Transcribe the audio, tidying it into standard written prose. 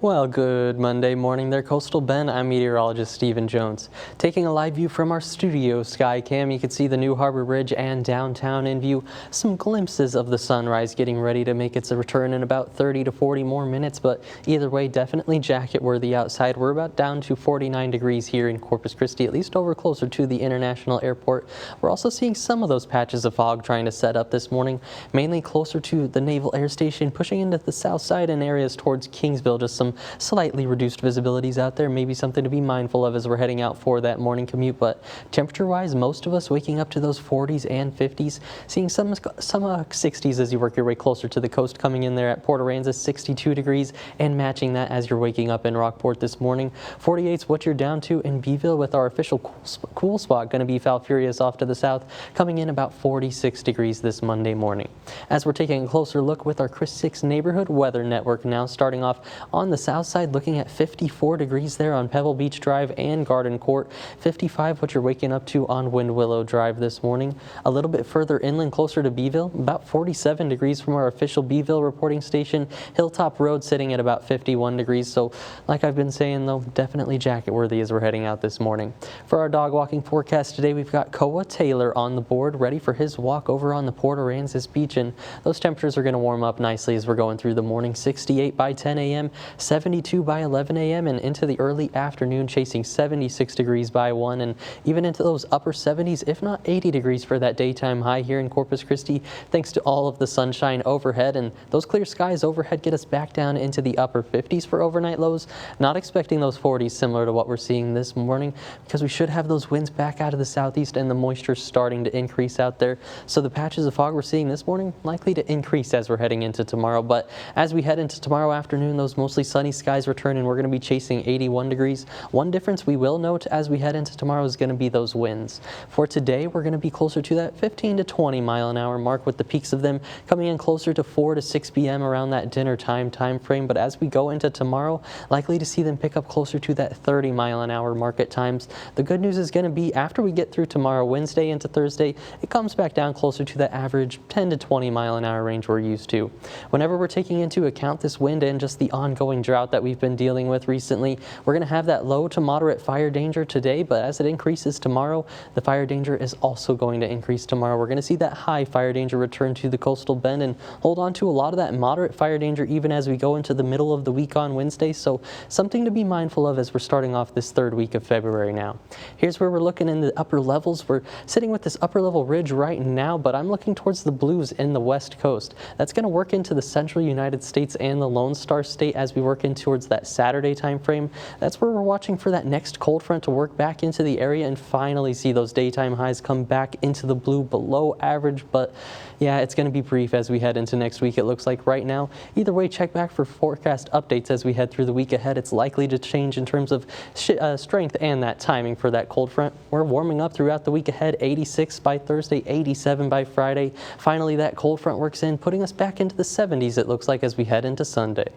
Well, good Monday morning there, Coastal Bend. I'm meteorologist Stephen Jones. Taking a live view from our studio sky cam, you can see the New Harbor Bridge and downtown in view. Some glimpses of the sunrise getting ready to make its return in about 30 to 40 more minutes, but either way, definitely jacket worthy outside. We're about down to 49 degrees here in Corpus Christi, at least over closer to the International Airport. We're also seeing some of those patches of fog trying to set up this morning, mainly closer to the Naval Air Station, pushing into the south side and areas towards Kingsville. Just some slightly reduced visibilities out there, maybe something to be mindful of as we're heading out for that morning commute. But temperature wise, most of us waking up to those 40s and 50s, seeing some 60s as you work your way closer to the coast. Coming in there at Port Aransas, 62 degrees, and matching that as you're waking up in Rockport this morning. 48's what you're down to in Beeville, with our official cool spot going to be Falfurrias off to the south, coming in about 46 degrees this Monday morning. As we're taking a closer look with our Chris 6 neighborhood weather network now, starting off on the south side, looking at 54 degrees there on Pebble Beach Drive and Garden Court, 55 what you're waking up to on Wind Willow Drive this morning. A little bit further inland, closer to Beeville, about 47 degrees from our official Beeville reporting station. Hilltop Road sitting at about 51 degrees. So like I've been saying though, definitely jacket worthy as we're heading out this morning. For our dog walking forecast today, we've got Koa Taylor on the board, ready for his walk over on the Port Aransas Beach, and those temperatures are going to warm up nicely as we're going through the morning. 68 by 10 a.m., 72 by 11 a.m. and into the early afternoon, chasing 76 degrees by 1, and even into those upper 70s, if not 80 degrees for that daytime high here in Corpus Christi, thanks to all of the sunshine overhead. And those clear skies overhead get us back down into the upper 50s for overnight lows. Not expecting those 40s similar to what we're seeing this morning, because we should have those winds back out of the southeast and the moisture starting to increase out there. So the patches of fog we're seeing this morning likely to increase as we're heading into tomorrow. But as we head into tomorrow afternoon, those mostly sunny skies return, and we're going to be chasing 81 degrees. One difference we will note as we head into tomorrow is going to be those winds. For today, we're going to be closer to that 15 to 20 mile an hour mark, with the peaks of them coming in closer to 4 to 6 p.m. around that dinner time frame. But as we go into tomorrow, likely to see them pick up closer to that 30 mile an hour mark at times. The good news is going to be after we get through tomorrow, Wednesday into Thursday, it comes back down closer to that average 10 to 20 mile an hour range we're used to. Whenever we're taking into account this wind and just the ongoing drought that we've been dealing with recently, we're going to have that low to moderate fire danger today, but as it increases tomorrow, the fire danger is also going to increase tomorrow. We're going to see that high fire danger return to the coastal bend and hold on to a lot of that moderate fire danger even as we go into the middle of the week on Wednesday. So something to be mindful of as we're starting off this third week of February now. Here's where we're looking in the upper levels. We're sitting with this upper level ridge right now, but I'm looking towards the blues in the west coast. That's going to work into the central United States and the Lone Star State as we work in towards that Saturday time frame. That's where we're watching for that next cold front to work back into the area and finally see those daytime highs come back into the blue below average. But yeah, it's going to be brief as we head into next week, it looks like right now. Either way, check back for forecast updates as we head through the week ahead. It's likely to change in terms of strength and that timing for that cold front. We're warming up throughout the week ahead. 86 by Thursday, 87 by Friday. Finally, that cold front works in, putting us back into the 70s, it looks like, as we head into Sunday.